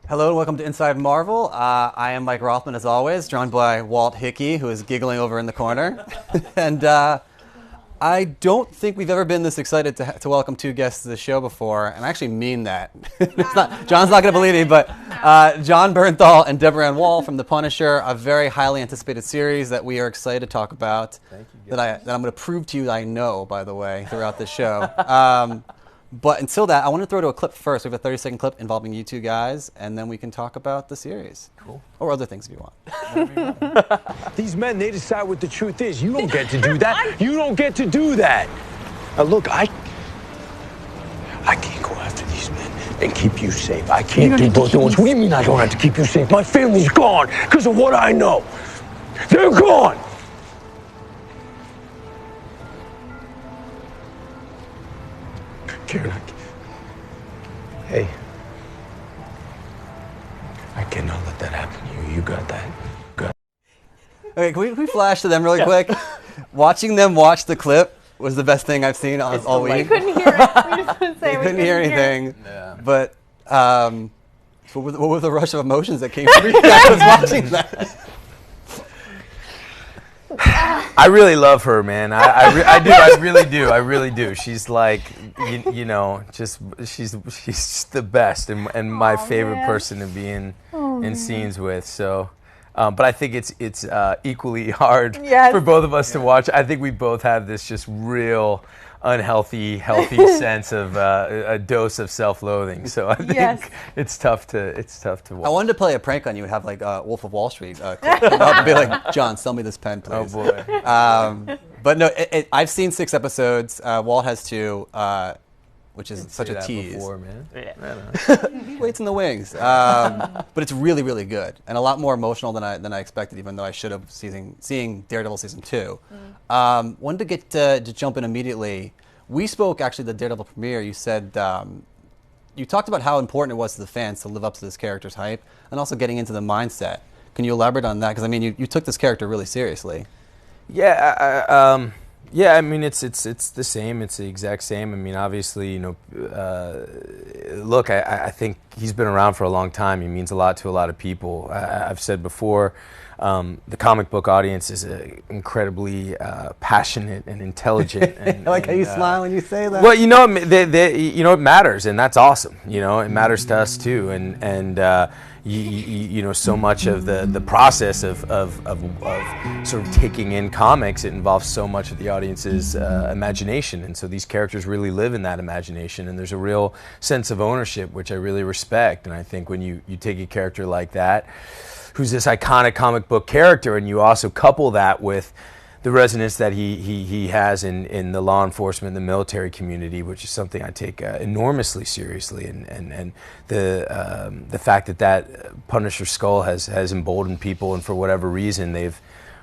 Hello and welcome to Inside Marvel. I am Mike Rothman, as always, joined by Walt Hickey, who is giggling over in the corner. And I don't think we've ever been this excited to welcome two guests to the show before, and I actually mean that. John's not going to believe me, but Jon Bernthal and Deborah Woll from The Punisher, a very highly anticipated series that we are excited to talk about. Thank you, that I'm going to prove to you that I know, by the way, throughout this show. But until that, I want to throw to a clip first. We have a 30-second clip involving you two guys, and then we can talk about the series. Cool. Or other things if you want. These men, they decide what the truth is. You don't get to do that. You don't get to do that. Now, look, I can't go after these men and keep you safe. I can't do both at once. What do you mean I don't have to keep you safe? My family's gone because of what I know. They're gone. Karen, hey, I cannot let that happen to you. You got that. Okay, can we flash to them really quick? Watching them watch the clip was the best thing I've seen all week. We couldn't hear it. We just couldn't say we couldn't hear anything. Yeah. But what was the rush of emotions that came through you guys watching that? I really love her, man. I really do. She's like, you know, she's just the best and my favorite person to be in scenes with. So, but I think it's equally hard for both of us to watch. I think we both have this just real unhealthy, healthy sense of a dose of self-loathing. So I think it's tough to watch. I wanted to play a prank on you and have like Wolf of Wall Street come up and be like, John, sell me this pen, please. Oh boy. But no, I've seen 6 episodes. Walt has 2, which is such a that tease. before, man. He waits in the wings. But it's really, really good and a lot more emotional than I expected, even though I should have seeing Daredevil season 2. Wanted to get to jump in immediately. We spoke actually the Daredevil premiere. You said you talked about how important it was to the fans to live up to this character's hype and also getting into the mindset. Can you elaborate on that? Because I mean, you took this character really seriously. Yeah. Yeah, I mean, it's the same. It's the exact same. I mean, obviously, you know, look, I think he's been around for a long time. He means a lot to a lot of people. I've said before, the comic book audience is incredibly passionate and intelligent. And, I like how you smile when you say that. Well, you know, you know, it matters, and that's awesome. You know, it matters to us too, and. You know, so much of the process of sort of taking in comics, it involves so much of the audience's imagination, and so these characters really live in that imagination, and there's a real sense of ownership, which I really respect. And I think when you take a character like that, who's this iconic comic book character, and you also couple that with the resonance that he has in the law enforcement, the military community, which is something I take enormously seriously, and the fact that Punisher skull has emboldened people, and for whatever reason they've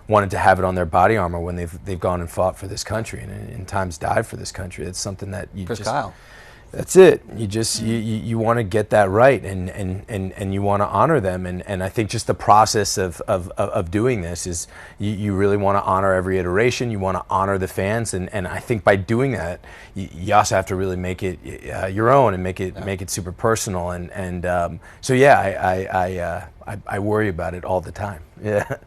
wanted to have it on their body armor when they've gone and fought for this country and in times died for this country. It's something that you Chris just Kyle. That's it. You just you want to get that right, and you want to honor them, and I think just the process of doing this is you really want to honor every iteration. You want to honor the fans, and I think by doing that, you also have to really make it your own and make it super personal, and so yeah, I worry about it all the time. Yeah.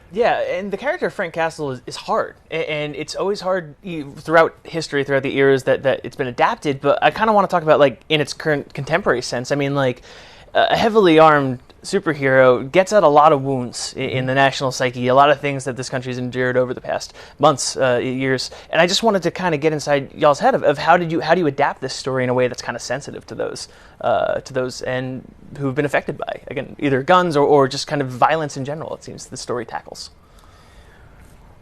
Yeah, and the character of Frank Castle is hard, and it's always hard throughout history, throughout the eras that it's been adapted, but I kind of want to talk about, like, in its current contemporary sense. I mean, like, a heavily armed superhero gets out a lot of wounds in the national psyche, a lot of things that this country's endured over the past months, years, and I just wanted to kind of get inside y'all's head of how do you adapt this story in a way that's kind of sensitive to those and who've been affected by, again, either guns or just kind of violence in general. It seems the story tackles.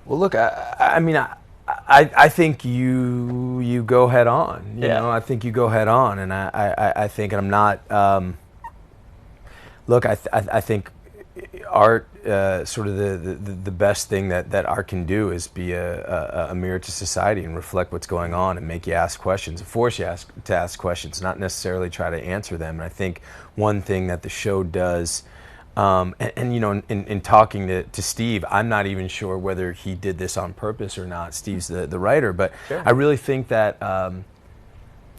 Well, look, I mean, I think you go head on. You know, I think you go head on, and I think, and I'm not. Look, I think art, sort of the best thing that art can do is be a mirror to society and reflect what's going on and make you ask questions, and force you to ask questions, not necessarily try to answer them. And I think one thing that the show does, and you know, in talking to Steve, I'm not even sure whether he did this on purpose or not. Steve's the writer, but sure. I really think that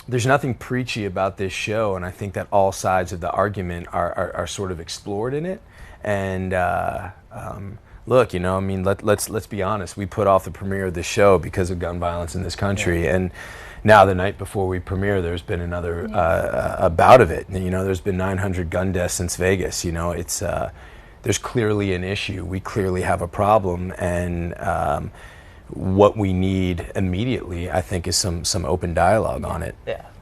there's nothing preachy about this show, and I think that all sides of the argument are sort of explored in it. And look, you know, I mean, let's be honest. We put off the premiere of the show because of gun violence in this country, and now the night before we premiere, there's been another a bout of it. You know, there's been 900 gun deaths since Vegas. You know, it's there's clearly an issue. We clearly have a problem, and what we need immediately, I think, is some open dialogue on it.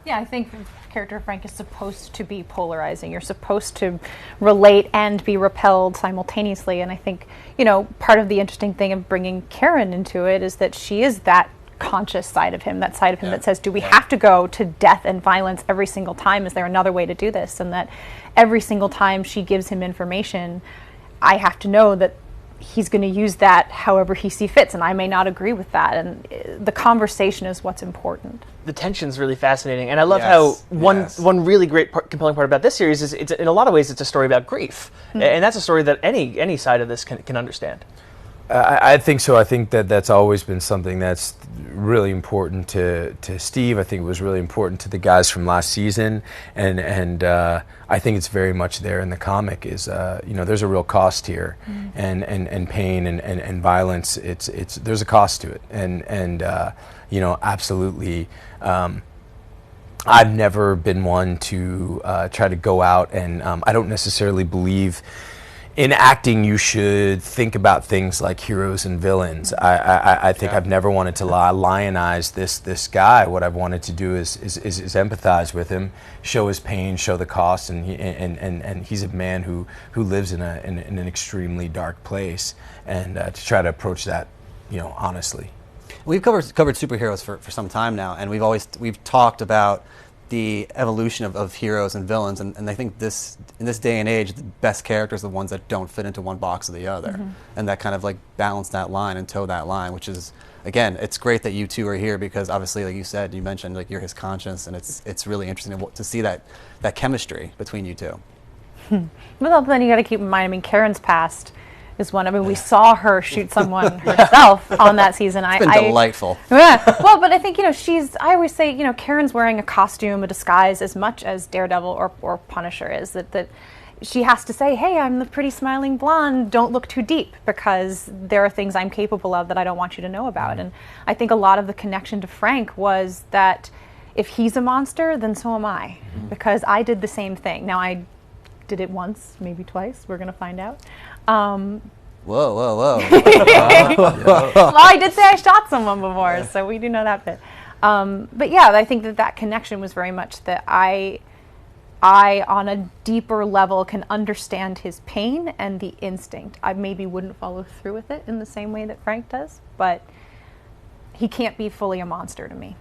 Yeah, I think the character of Frank is supposed to be polarizing. You're supposed to relate and be repelled simultaneously. And I think, you know, part of the interesting thing of bringing Karen into it is that she is that conscious side of him, that side of him that says, do we have to go to death and violence every single time? Is there another way to do this? And that every single time she gives him information, I have to know that he's going to use that however he sees fits, and I may not agree with that. And the conversation is what's important. The tension's really fascinating, and I love how one really great compelling part about this series is it's in a lot of ways it's a story about grief, and that's a story that any side of this can understand. I think so. I think that's always been something that's really important to Steve. I think it was really important to the guys from last season, and I think it's very much there in the comic. Is you know, there's a real cost here, and pain and violence. It's there's a cost to it, and you know, absolutely. I've never been one to try to go out, and I don't necessarily believe. In acting, you should think about things like heroes and villains. I think I've never wanted to lionize this guy. What I've wanted to do is empathize with him, show his pain, show the cost, and he's a man who lives in an extremely dark place, and to try to approach that, you know, honestly. We've covered superheroes for some time now, and we've talked about the evolution of heroes and villains, and I think in this day and age, the best characters are the ones that don't fit into one box or the other, and that kind of like balance that line and toe that line, which is, again, it's great that you two are here because obviously, like you mentioned, like you're his conscience, and it's really interesting to see that chemistry between you two. But then you got to keep in mind, I mean, Karen's past is one. I mean, we saw her shoot someone herself on that season. It's been delightful. Yeah. Well, but I think, you know, I always say, you know, Karen's wearing a costume, a disguise, as much as Daredevil or Punisher is. That she has to say, hey, I'm the pretty smiling blonde, don't look too deep, because there are things I'm capable of that I don't want you to know about. And I think a lot of the connection to Frank was that if he's a monster, then so am I, because I did the same thing. Now, I did it once, maybe twice. We're going to find out. Whoa. Well, I did say I shot someone before, so we do know that bit. But yeah, I think that connection was very much that I, on a deeper level, can understand his pain and the instinct. I maybe wouldn't follow through with it in the same way that Frank does, but he can't be fully a monster to me.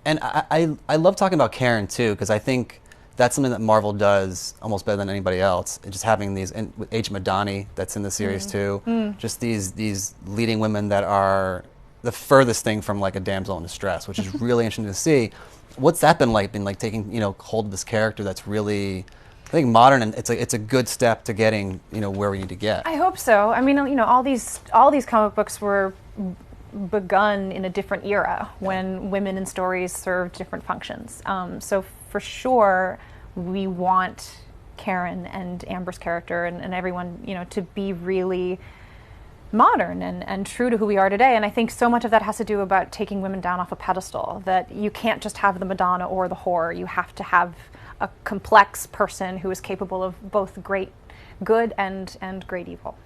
And I love talking about Karen, too, because I think that's something that Marvel does almost better than anybody else. And just having these, and with Agent Madani that's in the series too, just these leading women that are the furthest thing from like a damsel in distress, which is really interesting to see. What's that been like taking, you know, hold of this character that's really, I think, modern, and it's a good step to getting, you know, where we need to get. I hope so. I mean, you know, all these comic books were begun in a different era when women in stories served different functions. So for sure, we want Karen and Amber's character and everyone, you know, to be really modern and true to who we are today. And I think so much of that has to do about taking women down off a pedestal, that you can't just have the Madonna or the whore. You have to have a complex person who is capable of both great good and great evil.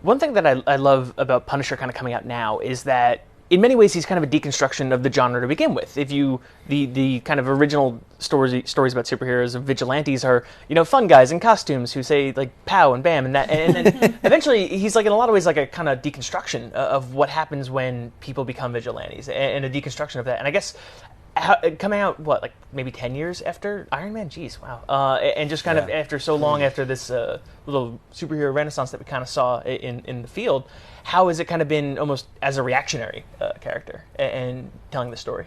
One thing that I love about Punisher kind of coming out now is that in many ways he's kind of a deconstruction of the genre to begin with. If you the kind of original stories about superheroes of vigilantes are, you know, fun guys in costumes who say like pow and bam and that, and then eventually he's like in a lot of ways like a kind of deconstruction of what happens when people become vigilantes and a deconstruction of that. And I guess coming out, what, like maybe 10 years after Iron Man? Jeez, wow. And just kind of after so long after this little superhero renaissance that we kind of saw in the field, how has it kind of been almost as a reactionary character and telling the story?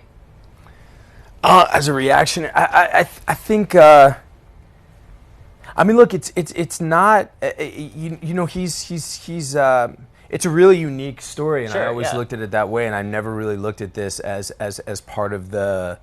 As a reaction, I think. I mean, look, it's not. You know, he's. It's a really unique story, and I always looked at it that way, and I never really looked at this as part of the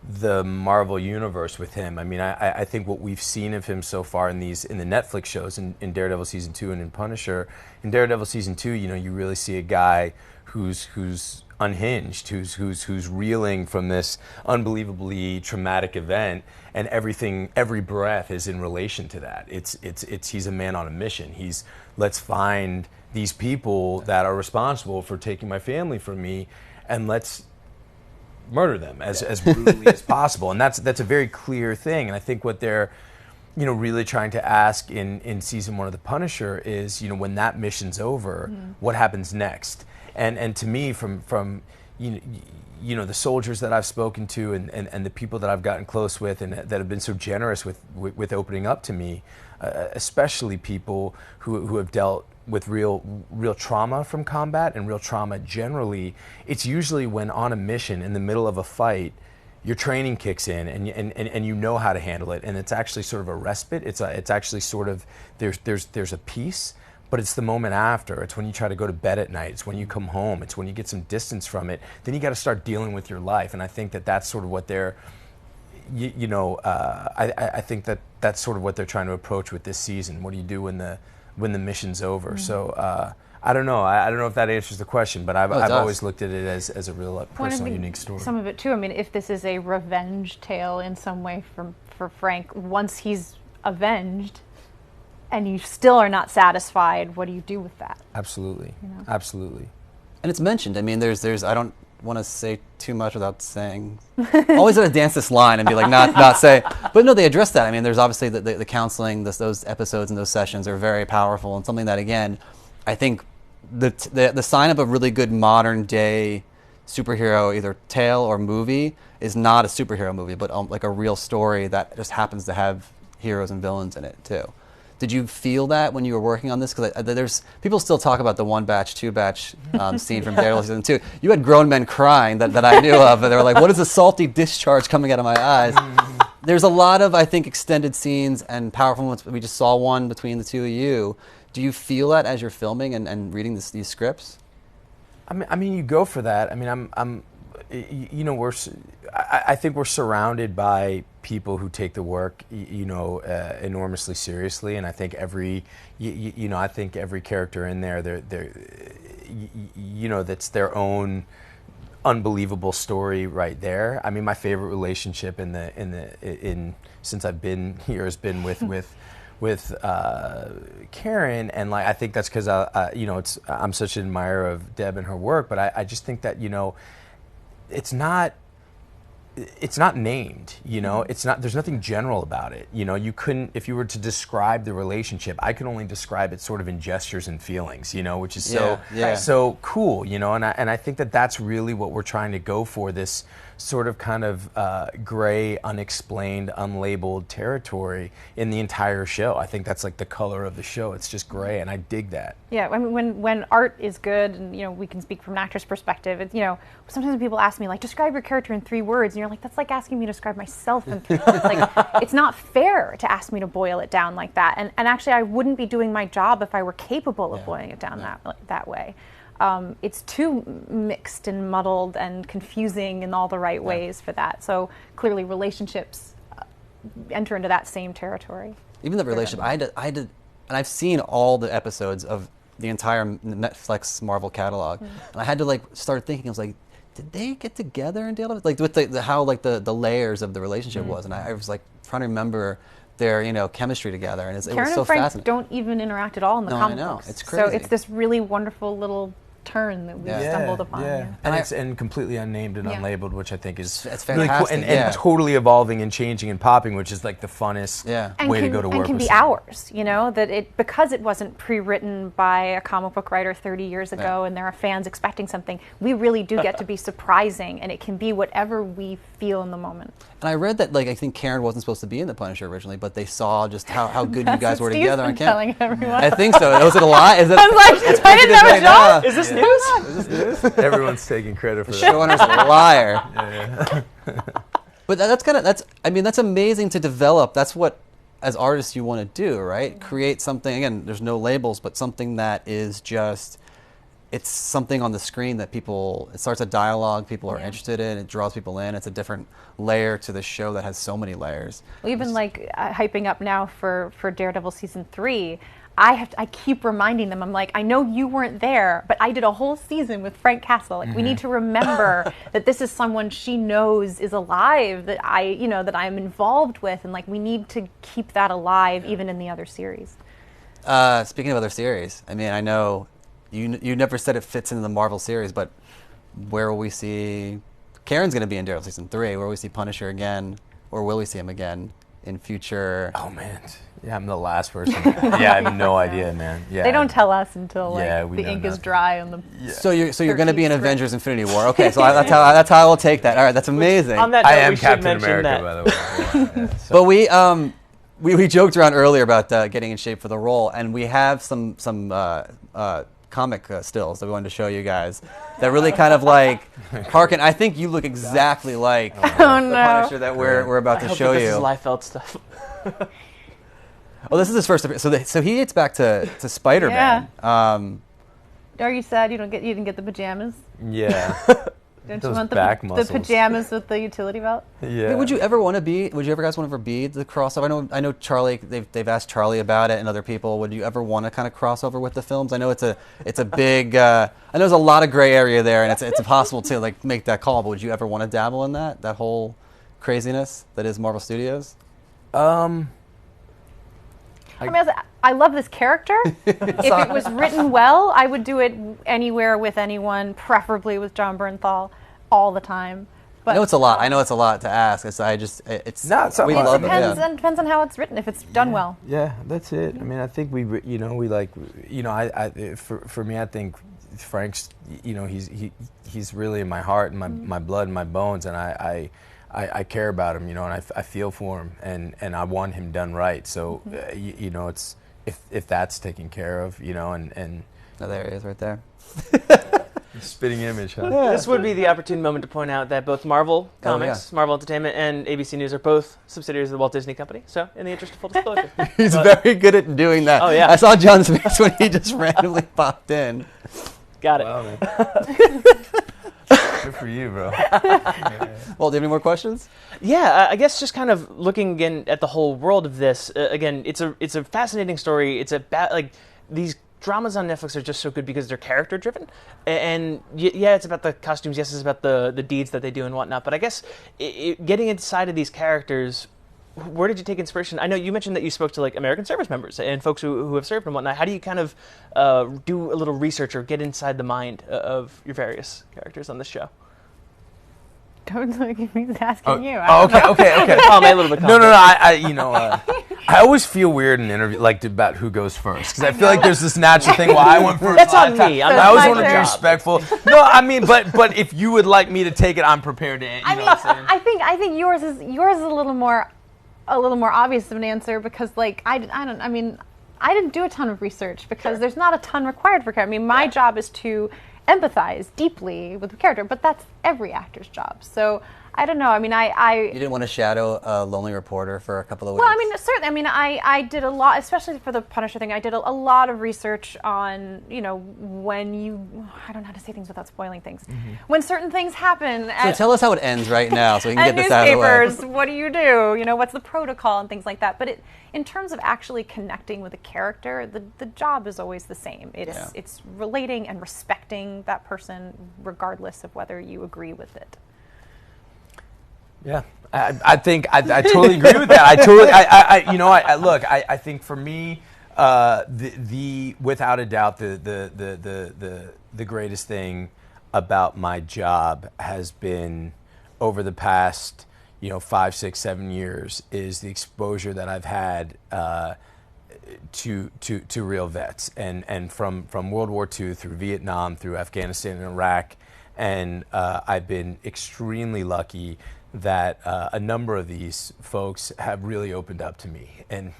the Marvel universe with him. I mean, I think what we've seen of him so far in the Netflix shows, in Daredevil season 2 and in Punisher, in Daredevil season 2, you really see a guy who's unhinged, who's reeling from this unbelievably traumatic event, and every breath is in relation to that. He's a man on a mission. Let's find these people that are responsible for taking my family from me, and let's murder them as brutally as possible. And that's a very clear thing. And I think what they're really trying to ask in season 1 of The Punisher is, when that mission's over, what happens next? And to me, from the soldiers that I've spoken to and the people that I've gotten close with and that have been so generous with opening up to me, especially people who have dealt with real trauma from combat and real trauma generally, it's usually when on a mission in the middle of a fight, your training kicks in and you know how to handle it, and it's actually sort of a respite. It's actually sort of there's a peace, but it's the moment after. It's when you try to go to bed at night. It's when you come home. It's when you get some distance from it. Then you got to start dealing with your life, and I think that's sort of what they're I think that's sort of what they're trying to approach with this season. What do you do when the mission's over? So I don't know. I don't know if that answers the question, but I've always looked at it as a real personal, unique story. Some of it too. I mean, if this is a revenge tale in some way for Frank, once he's avenged, and you still are not satisfied, what do you do with that? Absolutely, absolutely. And it's mentioned. I mean, there's. I don't want to say too much without saying. Always got to dance this line and be like, not say. But no, they address that. I mean, there's obviously the counseling. Those episodes and those sessions are very powerful, and something that, again, I think the sign of a really good modern day superhero, either tale or movie, is not a superhero movie, but like a real story that just happens to have heroes and villains in it too. Did you feel that when you were working on this? Because there's people still talk about the 1-batch, 2-batch scene from Daredevil season 2. You had grown men crying that I knew of, and they were like, "What is a salty discharge coming out of my eyes?" There's a lot of, I think, extended scenes and powerful moments. We just saw one between the two of you. Do you feel that as you're filming and reading these scripts? I mean, you go for that. I mean, I think we're surrounded by people who take the work, enormously seriously, and I think every character in there, they're that's their own unbelievable story right there. I mean, my favorite relationship since I've been here has been with Karen, and like I think that's because I'm such an admirer of Deb and her work, but I just think that it's not named, it's not, there's nothing general about it. You couldn't, if you were to describe the relationship, I could only describe it sort of in gestures and feelings, which is so cool, and I think that's really what we're trying to go for, this sort of kind of gray, unexplained, unlabeled territory in the entire show. I think that's like the color of the show. It's just gray, and I dig that. Yeah, I mean, when art is good, and we can speak from an actor's perspective. Sometimes when people ask me, like, describe your character in 3 words, and you're like, that's like asking me to describe myself in 3 words. Like, it's not fair to ask me to boil it down like that. And actually, I wouldn't be doing my job if I were capable of boiling it down that way. It's too mixed and muddled and confusing in all the right ways for that. So clearly relationships enter into that same territory. Even the relationship, I had to, and I've seen all the episodes of the entire Netflix Marvel catalog, and I had to start thinking, I was like, did they get together and deal with with how the layers of the relationship was, and I was like trying to remember their chemistry together, and it was so fascinating. Karen and Frank don't even interact at all in the comic books. It's crazy. So it's this really wonderful little turn that we stumbled upon. Yeah. And it's completely unnamed and unlabeled, which I think is it's really cool, and totally evolving and changing and popping, which is like the funnest way to go to work. And can be ours, because it wasn't pre-written by a comic book writer 30 years ago, and there are fans expecting something. We really do get to be surprising, and it can be whatever we feel in the moment. And I read that I think Karen wasn't supposed to be in The Punisher originally, but they saw just how good you guys were together on camera. Telling everyone. I think so. Was it a lie? Is it? I was like, I didn't know it, John. Is this news? Is this news? Everyone's taking credit for that. Showrunner's a liar. But that's amazing to develop. That's what, as artists, you want to do, right? Create something. Again, there's no labels, but something that is just it's something on the screen that it starts a dialogue people are interested in. It draws people in. It's a different layer to the show that has so many layers. Well, even like hyping up now for Daredevil season 3, I keep reminding them. I'm like, I know you weren't there, but I did a whole season with Frank Castle. Like, we need to remember that this is someone she knows is alive, that that I'm involved with, and like we need to keep that alive even in the other series. Speaking of other series, I mean, I know you never said it fits into the Marvel series, but where will we see Karen's going to be in Daredevil season 3? Where will we see Punisher again, or will we see him again in future? Oh man, yeah, I'm the last person. Yeah, I have no idea, man. Yeah, they don't tell us until like Yeah, we the know ink is nothing. dry on the. Yeah. So you're going to be in 13th Avengers Infinity War. Okay, so that's how I will take that. All right, that's amazing. On that I note, am we should Captain mention America, that. by the way. Yeah, so. But we joked around earlier about getting in shape for the role, and we have some comic stills that we wanted to show you guys that really kind of like harken. I think you look exactly like the Punisher that we're about to show This you. is Liefeld stuff. Oh, this is his first. So he gets back to Spider-Man. Are you sad you didn't get the pajamas? Yeah. Don't Those you want back the muscles. pajamas with the utility belt? Yeah. Would you ever guys want to be the crossover? I know Charlie. They've asked Charlie about it and other people. Would you ever want to kind of crossover with the films? I know it's a big. I know there's a lot of gray area there, and it's impossible to like make that call. But would you ever want to dabble in that whole craziness that is Marvel Studios? I love this character. If it was written well, I would do it anywhere with anyone, preferably with John Bernthal, all the time. But I know it's a lot. I know it's a lot to ask. It's No, it's not we a lot. love depends, it. Yeah. and depends on how it's written. If it's done well, Yeah, that's it. I mean, I think for me, I think Frank's, he's really in my heart and my blood and my bones, and I care about him, and I feel for him, and I want him done right. So, it's if that's taken care of, and Oh, there he is, right there. spitting image, huh? This would be the opportune moment to point out that both Marvel Comics, Marvel Entertainment, and ABC News are both subsidiaries of the Walt Disney Company. So, in the interest of full disclosure. He's very good at doing that. Oh, yeah. I saw John's face when he just randomly popped in. Got it. Wow, man. Good for you, bro. Well, do you have any more questions? Yeah, I guess just kind of looking again at the whole world of this. Again, it's a fascinating story. It's these dramas on Netflix are just so good because they're character driven, and yeah, it's about the costumes. Yes, it's about the deeds that they do and whatnot. But I guess getting inside of these characters, where did you take inspiration? I know you mentioned that you spoke to like American service members and folks who have served and whatnot. How do you kind of do a little research or get inside the mind of your various characters on this show? don't look at me. He's asking you. Okay. Oh, man, a little bit. No. I always feel weird in interview about who goes first because I feel like there's this natural thing. Well, I went first. That's on last me. time. I'm I always my want to be job. respectful. No, I mean, but if you would like me to take it, I'm prepared to. I mean, I think yours is a little more obvious of an answer because like I didn't do a ton of research because there's not a ton required for character. I mean, my job is to empathize deeply with the character, but that's every actor's job. So I don't know. I mean, You didn't want to shadow a lonely reporter for a couple of weeks? well, I mean, certainly. I mean, I did a lot, especially for the Punisher thing. I did a lot of research on, when I don't know how to say things without spoiling things. When certain things happen. So tell us how it ends right now so we can at get this out of the way. newspapers, what do you do? What's the protocol and things like that. But in terms of actually connecting with a character, the job is always the same. It's relating and respecting that person regardless of whether you agree with it. Yeah, I think I totally agree with that. I think for me, the without a doubt the greatest thing about my job has been over the past 5, 6, 7 years is the exposure that I've had to real vets and from World War II through Vietnam through Afghanistan and Iraq, and I've been extremely lucky that a number of these folks have really opened up to me and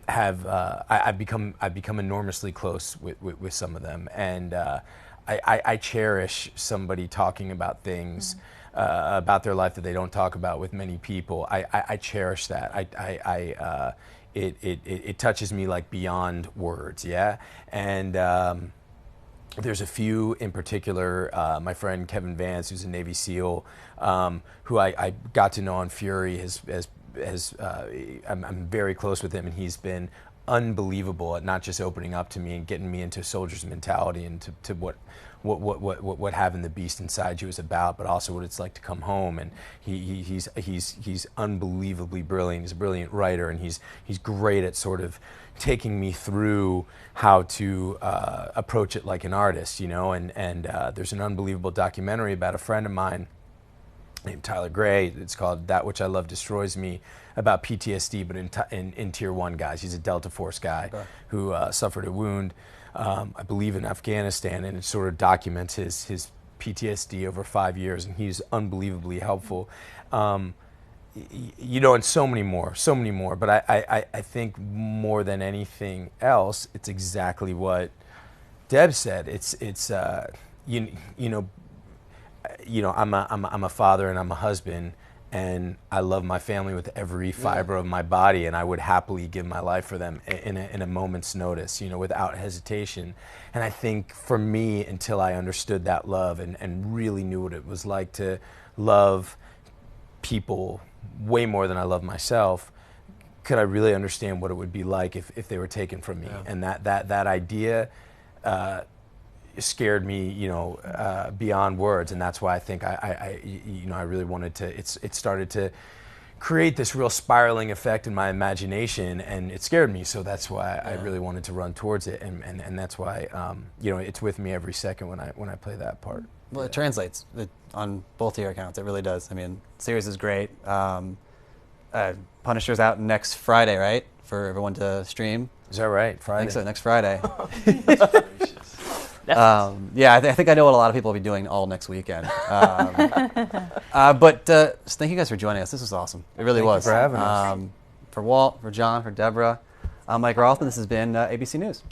I've become enormously close with some of them, and I cherish somebody talking about things about their life that they don't talk about with many people. I cherish that. It touches me like beyond words, yeah, and there's a few in particular. My friend Kevin Vance, who's a Navy SEAL, who I got to know on Fury, I'm very close with him, and he's been unbelievable at not just opening up to me and getting me into soldier's mentality and to what having the beast inside you is about, but also what it's like to come home. And he's unbelievably brilliant. He's a brilliant writer, and he's great at sort of taking me through how to approach it like an artist, you know. And there's an unbelievable documentary about a friend of mine named Tyler Gray. It's called That Which I Love Destroys Me, about PTSD, but in Tier 1 guys. He's a Delta Force guy who suffered a wound, I believe, in Afghanistan, and it sort of documents his PTSD over 5 years, and he's unbelievably helpful. You know, and so many more. But I think more than anything else, it's exactly what Deb said. It's you know, I'm a father and I'm a husband, and I love my family with every fiber of my body, and I would happily give my life for them in a moment's notice, you know, without hesitation. And I think for me, until I understood that love and really knew what it was like to love people way more than I love myself, could I really understand what it would be like if they were taken from me. And that idea scared me, you know, beyond words, and that's why I think I really wanted to. It started to create this real spiraling effect in my imagination, and it scared me. So that's why I really wanted to run towards it, and that's why you know, it's with me every second when I play that part. Well, it translates on both of your accounts. It really does. I mean, the series is great. Punisher's out next Friday, right? For everyone to stream. Is that right? Friday. I think so. Next Friday. Yeah, I think I know what a lot of people will be doing all next weekend. But thank you guys for joining us. This was awesome. It really was. Thank you for having us. For Walt, for John, for Deborah, I'm Mike Rothman. This has been ABC News.